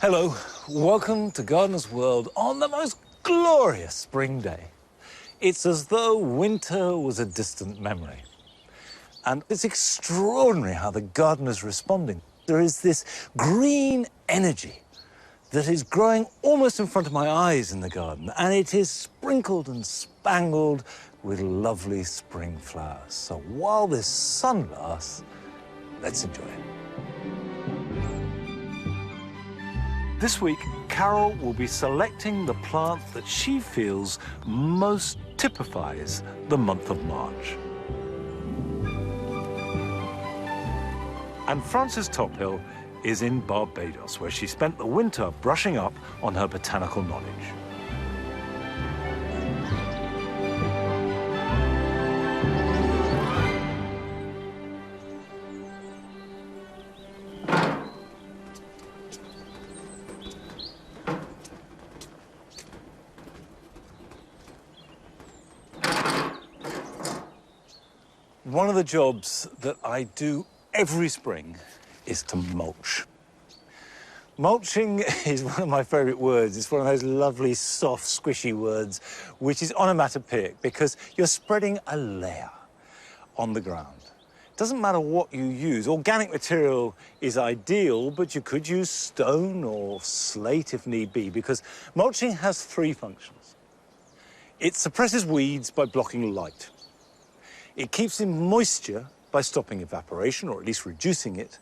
Hello, welcome to Gardener's World on the most glorious spring day. It's as though winter was a distant memory. And it's extraordinary how the gardener's responding. There is this green energy that is growing almost in front of my eyes in the garden, and it is sprinkled and spangled with lovely spring flowers. So while this sun lasts, let's enjoy it. This week, Carol will be selecting the plant that she feels most typifies the month of March. And Frances Tophill is in Barbados, where she spent the winter brushing up on her botanical knowledge. One of the jobs that I do every spring is to mulch. Mulching is one of my favourite words. It's one of those lovely, soft, squishy words, which is onomatopoeic because you're spreading a layer on the ground. It doesn't matter what you use. Organic material is ideal, but you could use stone or slate if need be, because mulching has three functions. It suppresses weeds by blocking light. It keeps in moisture by stopping evaporation, or at least reducing it.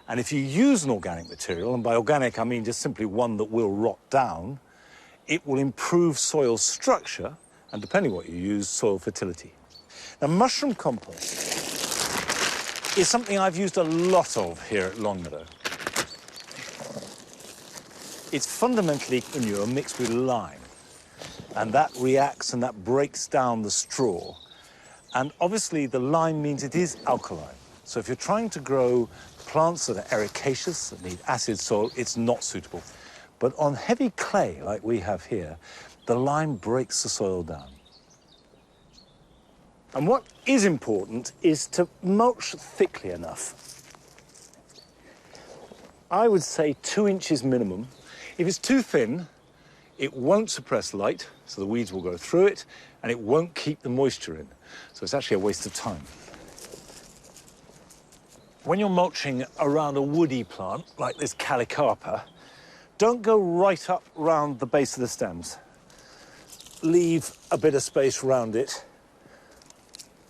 And if you use an organic material, and by organic I mean just simply one that will rot down, it will improve soil structure, and depending what you use, soil fertility. Now, mushroom compost is something I've used a lot of here at Longmeadow. It's fundamentally manure mixed with lime, and that reacts and that breaks down the straw. And obviously, the lime means it is alkaline. So if you're trying to grow plants that are ericaceous, that need acid soil, it's not suitable. But on heavy clay, like we have here, the lime breaks the soil down. And what is important is to mulch thickly enough. I would say 2 inches minimum. If it's too thin, it won't suppress light, so the weeds will go through it, and it won't keep the moisture in. So it's actually a waste of time. When you're mulching around a woody plant, like this Calicarpa, don't go right up round the base of the stems. Leave a bit of space around it,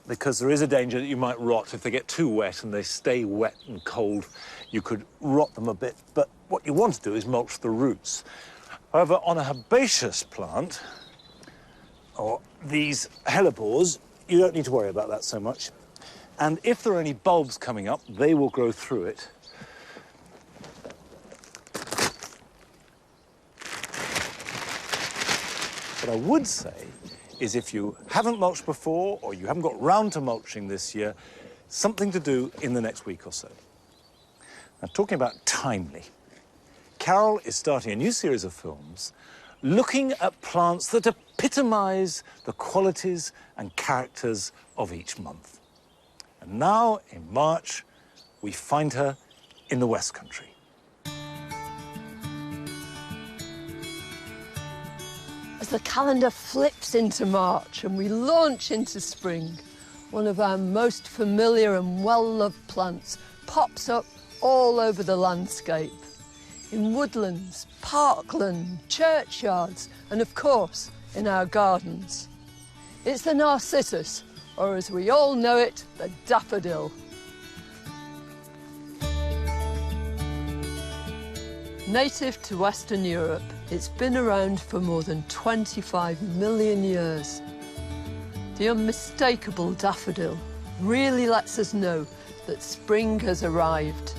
because there is a danger that you might rot. If they get too wet and they stay wet and cold, you could rot them a bit. But what you want to do is mulch the roots. However, on a herbaceous plant, or these hellebores, you don't need to worry about that so much. And if there are any bulbs coming up, they will grow through it. What I would say is if you haven't mulched before, or you haven't got round to mulching this year, something to do in the next week or so. Now, talking about timely, Carol is starting a new series of films looking at plants that epitomise the qualities and characters of each month. And now, in March, we find her in the West Country. As the calendar flips into March and we launch into spring, one of our most familiar and well-loved plants pops up all over the landscape. In woodlands, parkland, churchyards, and of course, in our gardens. It's the narcissus, or as we all know it, the daffodil. Native to Western Europe, it's been around for more than 25 million years. The unmistakable daffodil really lets us know that spring has arrived.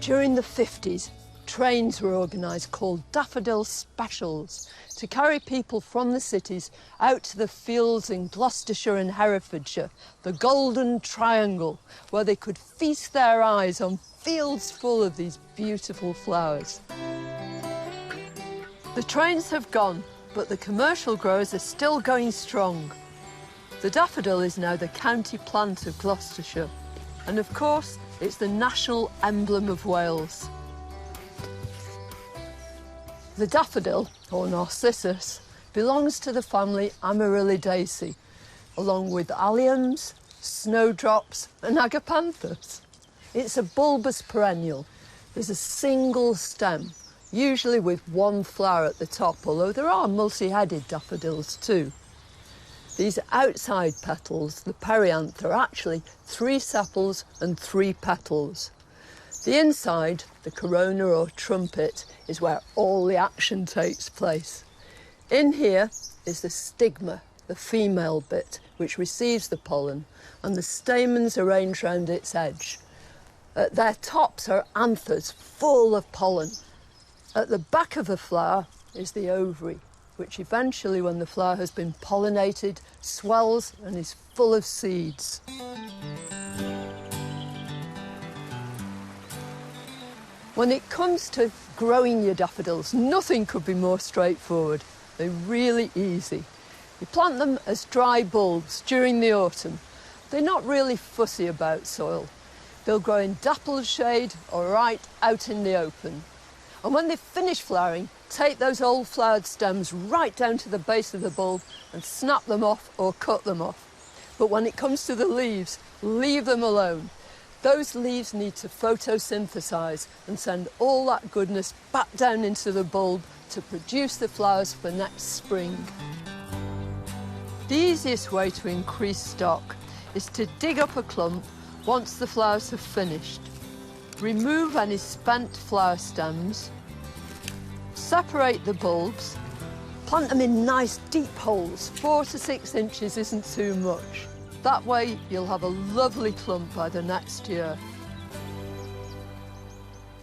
During the 50s, trains were organised called Daffodil Specials to carry people from the cities out to the fields in Gloucestershire and Herefordshire, the Golden Triangle, where they could feast their eyes on fields full of these beautiful flowers. The trains have gone, but the commercial growers are still going strong. The daffodil is now the county plant of Gloucestershire. And of course, It's the national emblem of Wales. The daffodil, or narcissus, belongs to the family Amaryllidaceae, along with alliums, snowdrops and agapanthus. It's a bulbous perennial. There's a single stem, usually with one flower at the top, although there are multi-headed daffodils too. These outside petals, the perianth, are actually 3 sepals and 3 petals. The inside, the corona or trumpet, is where all the action takes place. In here is the stigma, the female bit, which receives the pollen, and the stamens arranged round its edge. At their tops are anthers full of pollen. At the back of the flower is the ovary, which eventually, when the flower has been pollinated, swells and is full of seeds. When it comes to growing your daffodils, nothing could be more straightforward. They're really easy. You plant them as dry bulbs during the autumn. They're not really fussy about soil. They'll grow in dappled shade or right out in the open. And when they've finished flowering, take those old flowered stems right down to the base of the bulb and snap them off or cut them off. But when it comes to the leaves, leave them alone. Those leaves need to photosynthesize and send all that goodness back down into the bulb to produce the flowers for next spring. The easiest way to increase stock is to dig up a clump once the flowers have finished. Remove any spent flower stems, separate the bulbs, plant them in nice deep holes. 4 to 6 inches isn't too much. That way you'll have a lovely clump by the next year.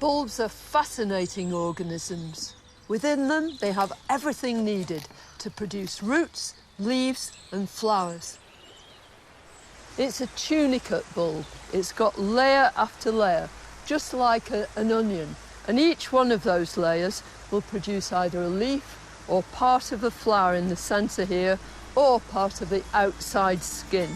Bulbs are fascinating organisms. Within them they have everything needed to produce roots, leaves and flowers. It's a tunicate bulb. It's got layer after layer, just like an onion, and each one of those layers will produce either a leaf or part of a flower in the centre here, or part of the outside skin.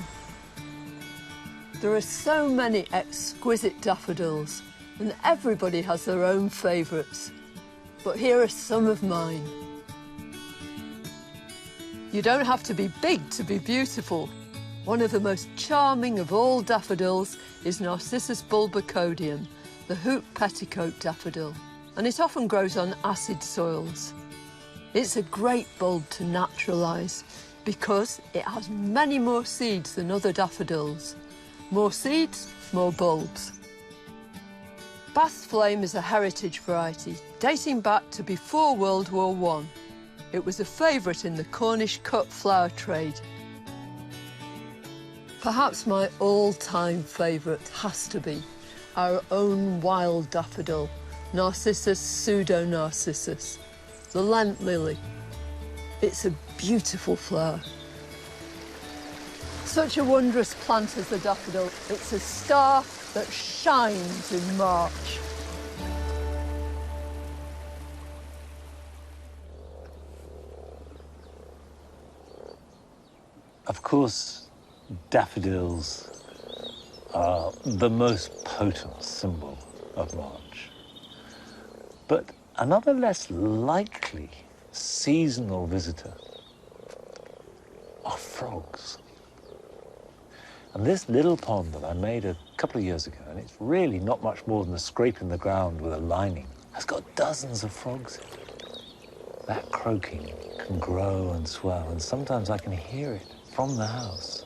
There are so many exquisite daffodils, and everybody has their own favourites. But here are some of mine. You don't have to be big to be beautiful. One of the most charming of all daffodils is Narcissus bulbocodium, the hoop petticoat daffodil, and it often grows on acid soils. It's a great bulb to naturalise because it has many more seeds than other daffodils. More seeds, more bulbs. Bath's Flame is a heritage variety dating back to before World War I. It was a favourite in the Cornish cut flower trade. Perhaps my all-time favourite has to be our own wild daffodil, Narcissus pseudo-narcissus, the Lent lily. It's a beautiful flower. Such a wondrous plant as the daffodil. It's a star that shines in March. Of course, daffodils are the most potent symbol of March. But another less likely seasonal visitor are frogs. And this little pond that I made a couple of years ago, and it's really not much more than a scrape in the ground with a lining, has got dozens of frogs in it. That croaking can grow and swell, and sometimes I can hear it from the house.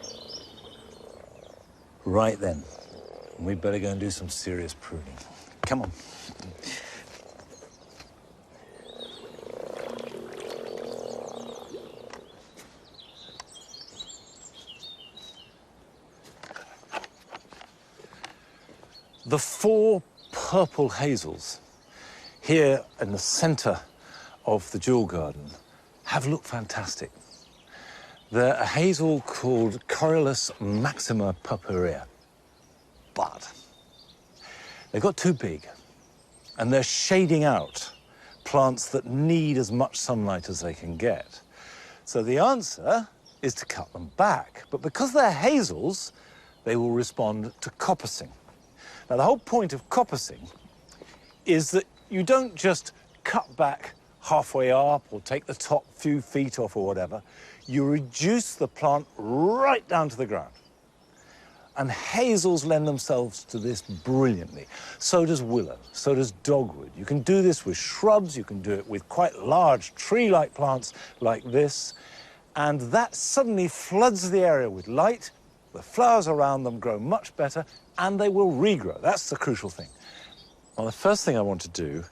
Right then, we'd better go and do some serious pruning. Come on. The 4 purple hazels here in the centre of the jewel garden have looked fantastic. They're a hazel called Corylus maxima purpurea, but they got too big and they're shading out plants that need as much sunlight as they can get. So the answer is to cut them back, but because they're hazels, they will respond to coppicing. Now, the whole point of coppicing is that you don't just cut back halfway up or take the top few feet off or whatever. You reduce the plant right down to the ground. And hazels lend themselves to this brilliantly. So does willow, so does dogwood. You can do this with shrubs, you can do it with quite large tree-like plants like this, and that suddenly floods the area with light. The flowers around them grow much better, and they will regrow. That's the crucial thing. Well, the first thing I want to do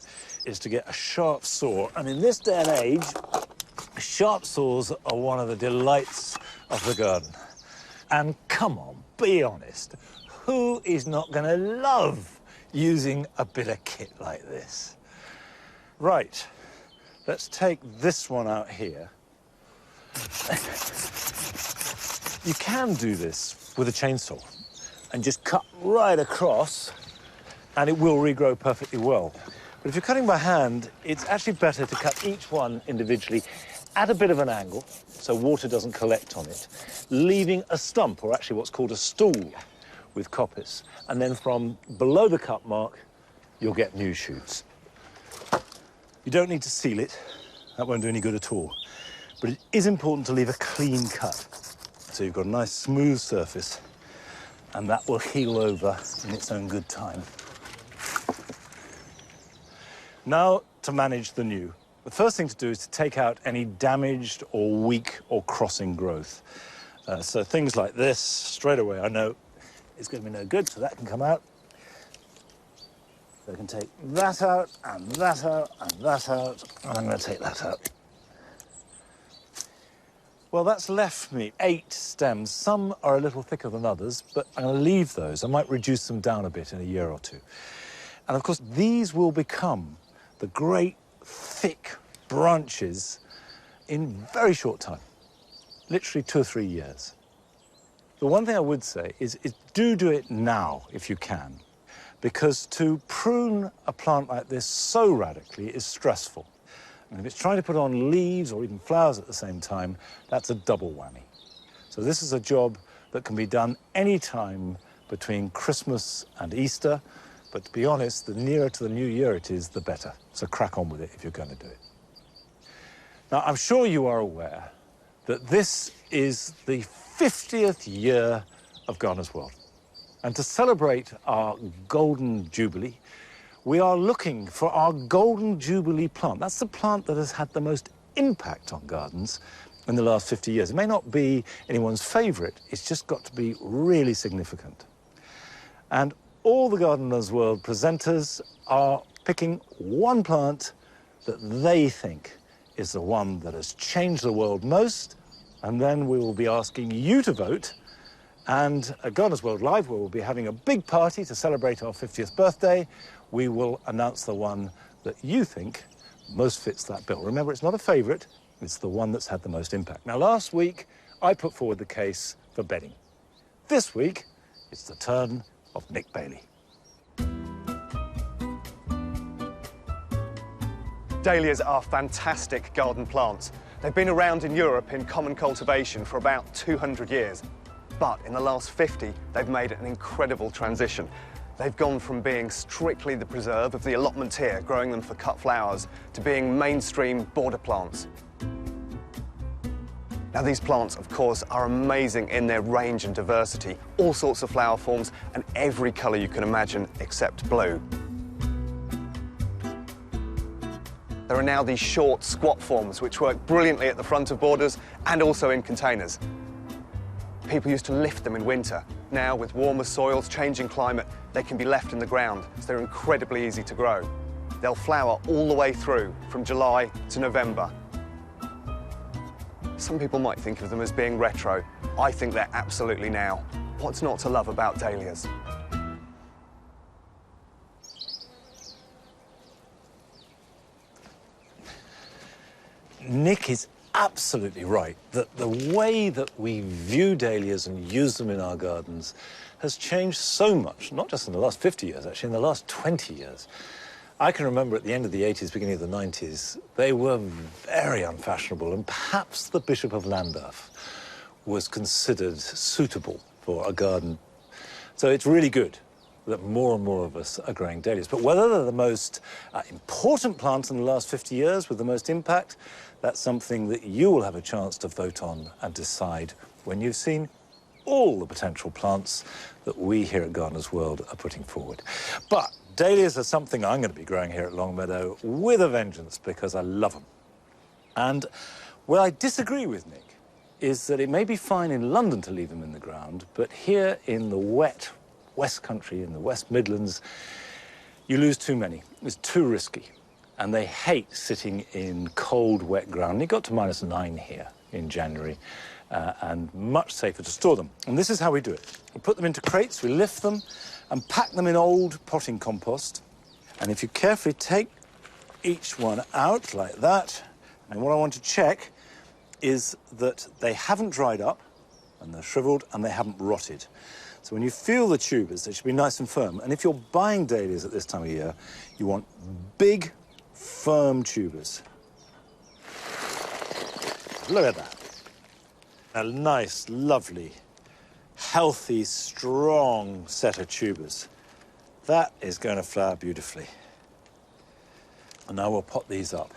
is to get a sharp saw, and in this day and age, sharp saws are one of the delights of the garden. And come on, be honest, who is not going to love using a bit of kit like this? Right, let's take this one out here. You can do this with a chainsaw and just cut right across and it will regrow perfectly well. But if you're cutting by hand, it's actually better to cut each one individually at a bit of an angle so water doesn't collect on it, leaving a stump, or actually what's called a stool, with coppice. And then from below the cut mark, you'll get new shoots. You don't need to seal it. That won't do any good at all. But it is important to leave a clean cut. So you've got a nice smooth surface, and that will heal over in its own good time. Now to manage the new. The first thing to do is to take out any damaged or weak or crossing growth. So things like this, straight away I know it's going to be no good, so that can come out. So I can take that out, and that out, and that out, and I'm going to take that out. Well, that's left me 8 stems. Some are a little thicker than others, but I'm going to leave those. I might reduce them down a bit in a year or two. And of course, these will become the great thick branches in very short time, literally 2 or 3 years. The one thing I would say is do it now if you can, because to prune a plant like this so radically is stressful. And if it's trying to put on leaves or even flowers at the same time, that's a double whammy. So this is a job that can be done any time between Christmas and Easter. But to be honest, the nearer to the new year it is, the better. So crack on with it if you're going to do it. Now, I'm sure you are aware that this is the 50th year of Gardener's World. And to celebrate our Golden Jubilee, we are looking for our Golden Jubilee plant. That's the plant that has had the most impact on gardens in the last 50 years. It may not be anyone's favourite, it's just got to be really significant. And all the Gardener's World presenters are picking one plant that they think is the one that has changed the world most, and then we will be asking you to vote. And at Gardener's World Live, where we'll be having a big party to celebrate our 50th birthday, we will announce the one that you think most fits that bill. Remember, it's not a favourite, it's the one that's had the most impact. Now, last week, I put forward the case for bedding. This week, it's the turn of Nick Bailey. Dahlias are fantastic garden plants. They've been around in Europe in common cultivation for about 200 years. But in the last 50, they've made an incredible transition. They've gone from being strictly the preserve of the allotment here, growing them for cut flowers, to being mainstream border plants. Now, these plants, of course, are amazing in their range and diversity, all sorts of flower forms and every colour you can imagine except blue. There are now these short, squat forms which work brilliantly at the front of borders and also in containers. People used to lift them in winter. Now, with warmer soils, changing climate, they can be left in the ground, so they're incredibly easy to grow. They'll flower all the way through, from July to November. Some people might think of them as being retro. I think they're absolutely now. What's not to love about dahlias? Nick is absolutely right that the way that we view dahlias and use them in our gardens has changed so much, not just in the last 50 years, actually in the last 20 years. I can remember at the end of the 80s, beginning of the 90s, they were very unfashionable, and perhaps the Bishop of Llandaff was considered suitable for a garden. So it's really good that more and more of us are growing dahlias. But whether they're the most important plant in the last 50 years with the most impact, that's something that you will have a chance to vote on and decide when you've seen all the potential plants that we here at Gardeners World are putting forward. But dahlias are something I'm going to be growing here at Longmeadow with a vengeance because I love them. And where I disagree with Nick is that it may be fine in London to leave them in the ground, but here in the wet West Country, in the West Midlands, you lose too many. It's too risky. And they hate sitting in cold, wet ground. It got to -9 here in January, and much safer to store them. And this is how we do it. We put them into crates, we lift them, and pack them in old potting compost. And if you carefully take each one out like that, and what I want to check is that they haven't dried up, and they're shriveled, and they haven't rotted. So when you feel the tubers, they should be nice and firm. And if you're buying dahlias at this time of year, you want big, firm tubers. Look at that. A nice, lovely, healthy, strong set of tubers. That is going to flower beautifully. And now we'll pot these up.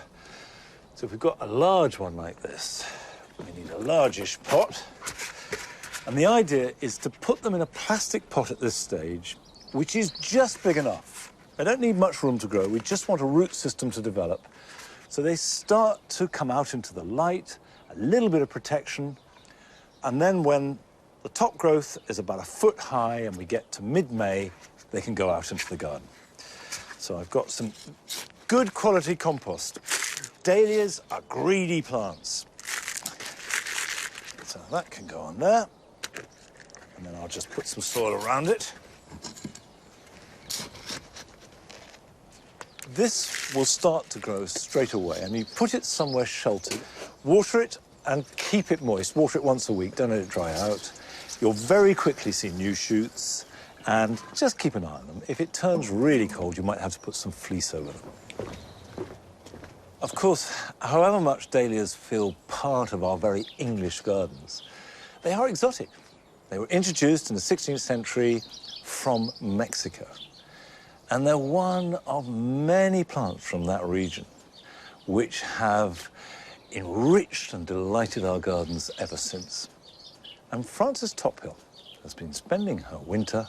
So if we've got a large one like this, we need a largish pot. And the idea is to put them in a plastic pot at this stage, which is just big enough. They don't need much room to grow. We just want a root system to develop. So they start to come out into the light, a little bit of protection, and then when the top growth is about 1 foot high and we get to mid-May, they can go out into the garden. So I've got some good quality compost. Dahlias are greedy plants. So that can go on there. And then I'll just put some soil around it. This will start to grow straight away, and you put it somewhere sheltered. Water it and keep it moist. Water it once a week, don't let it dry out. You'll very quickly see new shoots, and just keep an eye on them. If it turns really cold, you might have to put some fleece over them. Of course, however much dahlias feel part of our very English gardens, they are exotic. They were introduced in the 16th century from Mexico. And they're one of many plants from that region which have enriched and delighted our gardens ever since. And Frances Tophill has been spending her winter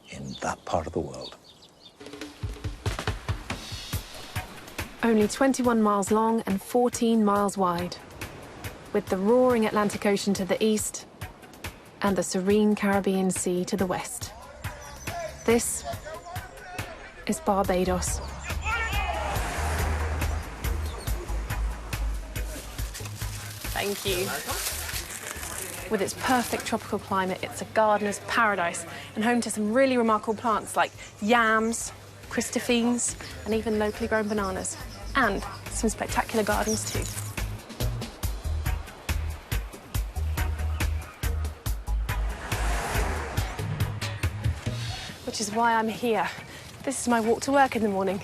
in that part of the world. Only 21 miles long and 14 miles wide, with the roaring Atlantic Ocean to the east and the serene Caribbean Sea to the west. This is Barbados. Thank you. With its perfect tropical climate, it's a gardener's paradise and home to some really remarkable plants like yams, Christophines, and even locally grown bananas. And some spectacular gardens too. Which is why I'm here. This is my walk to work in the morning.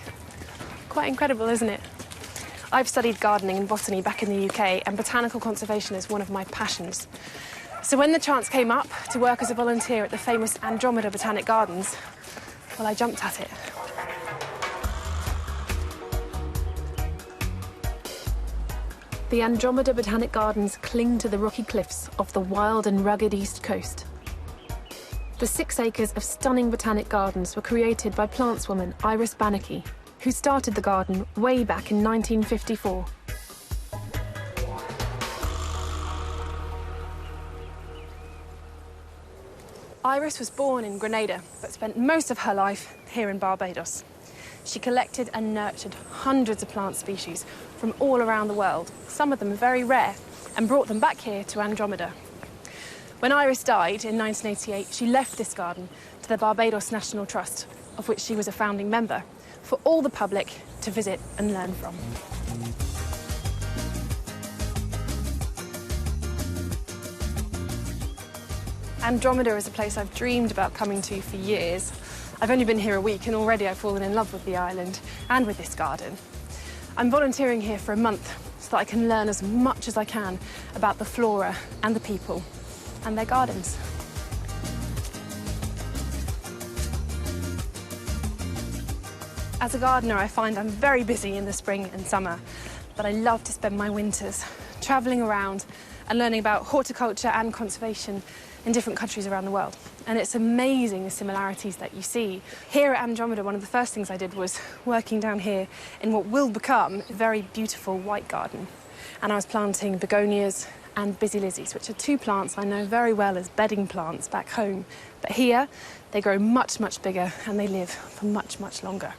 Quite incredible, isn't it? I've studied gardening and botany back in the UK, and botanical conservation is one of my passions. So when the chance came up to work as a volunteer at the famous Andromeda Botanic Gardens, well, I jumped at it. The Andromeda Botanic Gardens cling to the rocky cliffs of the wild and rugged east coast. The 6 acres of stunning botanic gardens were created by plantswoman Iris Bannicky, who started the garden way back in 1954. Iris was born in Grenada, but spent most of her life here in Barbados. She collected and nurtured hundreds of plant species from all around the world, some of them very rare, and brought them back here to Andromeda. When Iris died in 1988, she left this garden to the Barbados National Trust, of which she was a founding member, for all the public to visit and learn from. Andromeda is a place I've dreamed about coming to for years. I've only been here a week and already I've fallen in love with the island and with this garden. I'm volunteering here for a month so that I can learn as much as I can about the flora and the people and their gardens. As a gardener, I find I'm very busy in the spring and summer, but I love to spend my winters travelling around and learning about horticulture and conservation in different countries around the world. And it's amazing the similarities that you see. Here at Andromeda, one of the first things I did was working down here in what will become a very beautiful white garden. And I was planting begonias and busy lizzies, which are two plants I know very well as bedding plants back home. But here, they grow much, much bigger and they live for much, much longer.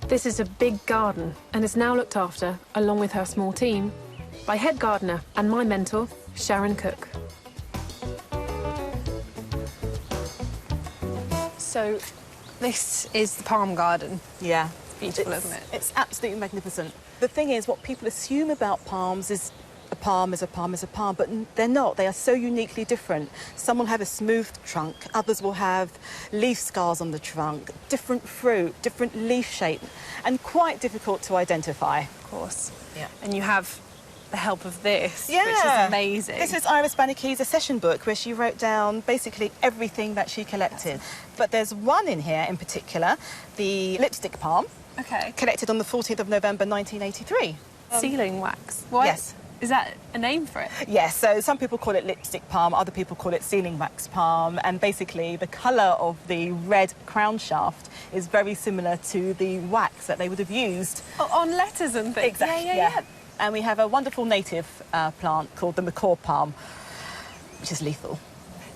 This is a big garden and is now looked after, along with her small team, by head gardener and my mentor, Sharon Cook. So, this is the palm garden. Yeah. It's beautiful, isn't it? It's absolutely magnificent. The thing is, what people assume about palms is a palm is a palm is a palm, but they're not. They are so uniquely different. Some will have a smooth trunk, others will have leaf scars on the trunk, different fruit, different leaf shape, and quite difficult to identify. Of course. Yeah. And you have the help of this, Yeah. which is amazing. This is Iris Baniki's session book where she wrote down basically everything that she collected. But there's one in here in particular, the lipstick palm, Okay. collected on the 14th of November 1983. Sealing wax. What? Yes. Is that a name for it? Yes, so some people call it lipstick palm, other people call it sealing wax palm, and basically the colour of the red crown shaft is very similar to the wax that they would have used. Oh, on letters and things. Exactly, Yeah. And we have a wonderful native plant called the macaw palm, which is lethal.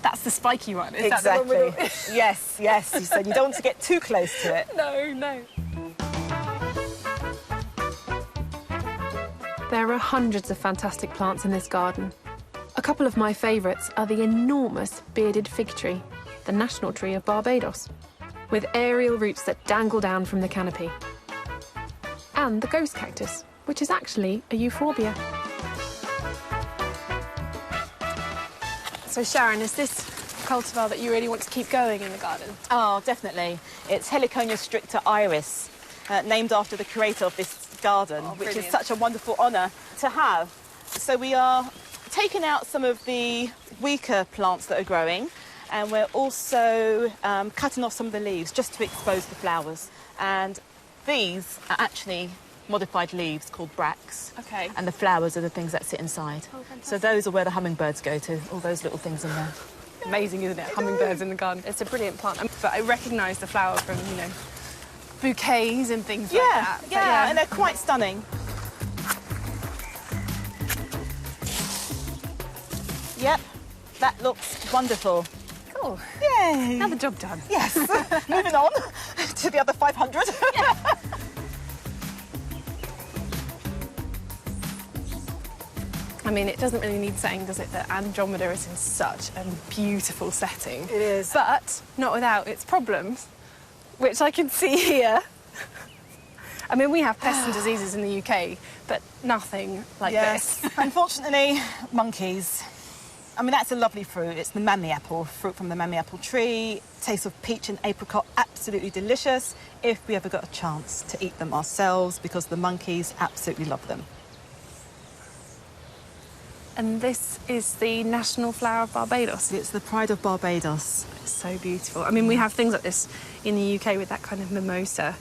That's the spiky one. Is Exactly. that the one with Yes, yes. So you don't want to get too close to it. No. There are hundreds of fantastic plants in this garden. A couple of my favourites are the enormous bearded fig tree, the national tree of Barbados, with aerial roots that dangle down from the canopy, and the ghost cactus, which is actually a euphorbia. So Sharon, is this cultivar that you really want to keep going in the garden? Oh, definitely. It's Heliconia stricta iris, named after the creator of this garden, which is brilliant. such a wonderful honour to have. So we are taking out some of the weaker plants that are growing, and we're also cutting off some of the leaves just to expose the flowers. And these are actually modified leaves called bracts. Okay. And the flowers are the things that sit inside. Oh, fantastic. So those are where the hummingbirds go to, all those little things in there. Amazing, isn't it? Hummingbirds in the garden. It's a brilliant plant. But I recognise the flower from, bouquets and things like that. But Yeah, and they're quite stunning. Yep, that looks wonderful. Cool. Yay! Another job done. Yes. Moving on to the other 500. I mean, it doesn't really need saying, does it, that Andromeda is in such a beautiful setting. It is. But not without its problems, which I can see here. I mean, we have pests and diseases in the UK, but nothing like Yes. this. Unfortunately, monkeys. I mean, that's a lovely fruit. It's the mammy apple, fruit from the mammy apple tree. Taste of peach and apricot, absolutely delicious. If we ever got a chance to eat them ourselves, because the monkeys absolutely love them. And this is the national flower of Barbados. It's the pride of Barbados. It's so beautiful. I mean, we have things like this in the UK with that kind of mimosa,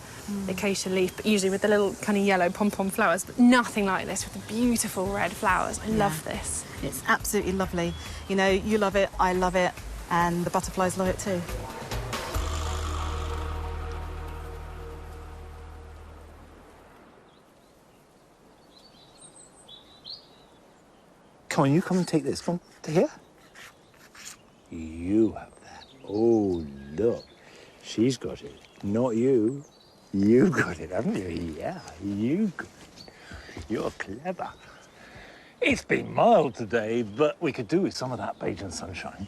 acacia leaf, but usually with the little kind of yellow pom-pom flowers, but nothing like this with the beautiful red flowers. I love this. It's absolutely lovely. You know, you love it, I love it, and the butterflies love it too. Come on, you come and take this. Come on, to here. You have that. Oh, look. She's got it. Not you. You got it, haven't you? Yeah, you got it. You're clever. It's been mild today, but we could do with some of that Bajan sunshine.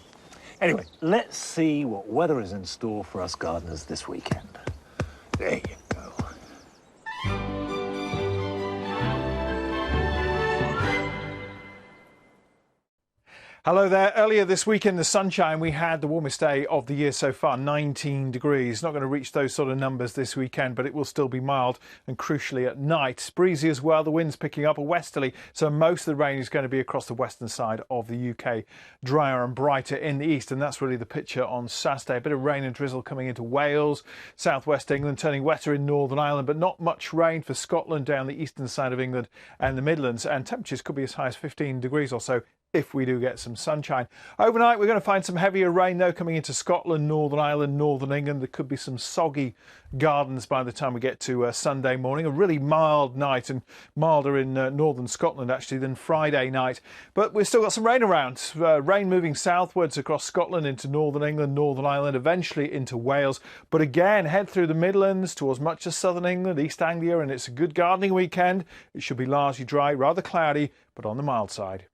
Anyway, let's see what weather is in store for us gardeners this weekend. There you go. Hello there. Earlier this week in the sunshine, we had the warmest day of the year so far, 19 degrees. Not going to reach those sort of numbers this weekend, but it will still be mild and crucially at night. It's breezy as well. The wind's picking up a westerly, so most of the rain is going to be across the western side of the UK, drier and brighter in the east. And that's really the picture on Saturday. A bit of rain and drizzle coming into Wales, southwest England, turning wetter in Northern Ireland, but not much rain for Scotland down the eastern side of England and the Midlands. And temperatures could be as high as 15 degrees or so if we do get some sunshine. Overnight, we're going to find some heavier rain, though, coming into Scotland, Northern Ireland, Northern England. There could be some soggy gardens by the time we get to Sunday morning. A really mild night, and milder in northern Scotland, actually, than Friday night. But we've still got some rain around. Rain moving southwards across Scotland into Northern England, Northern Ireland, eventually into Wales. But again, head through the Midlands towards much of southern England, East Anglia, and it's a good gardening weekend. It should be largely dry, rather cloudy, but on the mild side.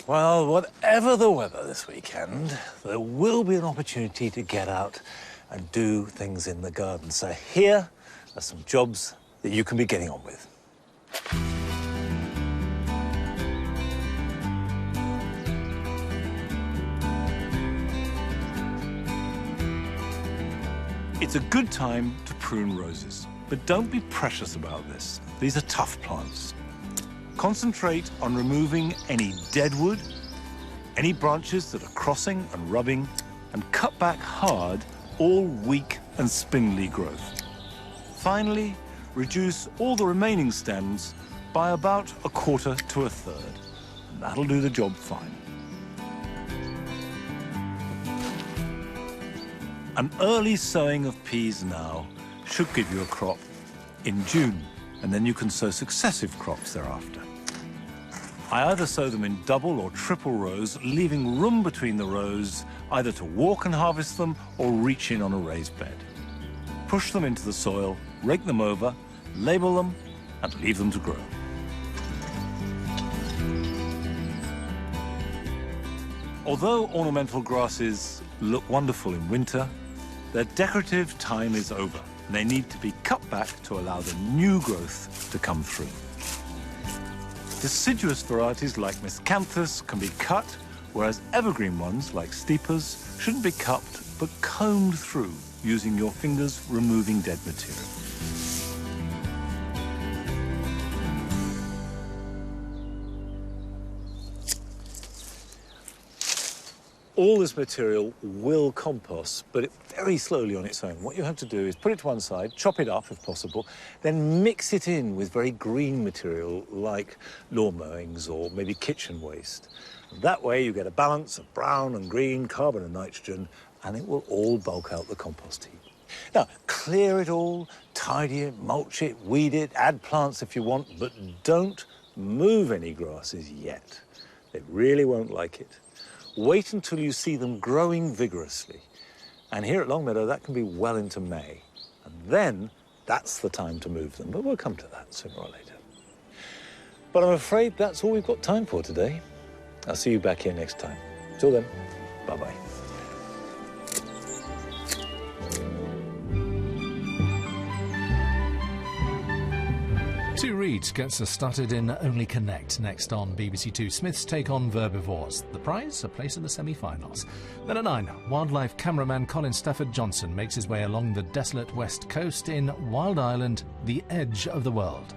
Well, whatever the weather this weekend, there will be an opportunity to get out and do things in the garden. So here are some jobs that you can be getting on with. It's a good time to prune roses, but don't be precious about this. These are tough plants. Concentrate on removing any dead wood, any branches that are crossing and rubbing, and cut back hard all weak and spindly growth. Finally, reduce all the remaining stems by about 1/4 to 1/3. And that'll do the job fine. An early sowing of peas now should give you a crop in June, and then you can sow successive crops thereafter. I either sow them in double or triple rows, leaving room between the rows, either to walk and harvest them or reach in on a raised bed. Push them into the soil, rake them over, label them, and leave them to grow. Although ornamental grasses look wonderful in winter, their decorative time is over, and they need to be cut back to allow the new growth to come through. Deciduous varieties like miscanthus can be cut, whereas evergreen ones like steepers shouldn't be cut but combed through using your fingers, removing dead material. All this material will compost, but very slowly on its own. What you have to do is put it to one side, chop it up if possible, then mix it in with very green material like lawn mowings or maybe kitchen waste. That way you get a balance of brown and green, carbon and nitrogen, and it will all bulk out the compost heap. Now, clear it all, tidy it, mulch it, weed it, add plants if you want, but don't move any grasses yet. They really won't like it. Wait until you see them growing vigorously. And here at Longmeadow, that can be well into May. And then that's the time to move them. But we'll come to that sooner or later. But I'm afraid that's all we've got time for today. I'll see you back here next time. Till then, bye-bye. Sue Reed gets us started in Only Connect next on BBC Two. Smiths take on Verbivores. The prize, a place in the semi-finals. Then at 9, wildlife cameraman Colin Stafford Johnson makes his way along the desolate west coast in Wild Island, the edge of the world.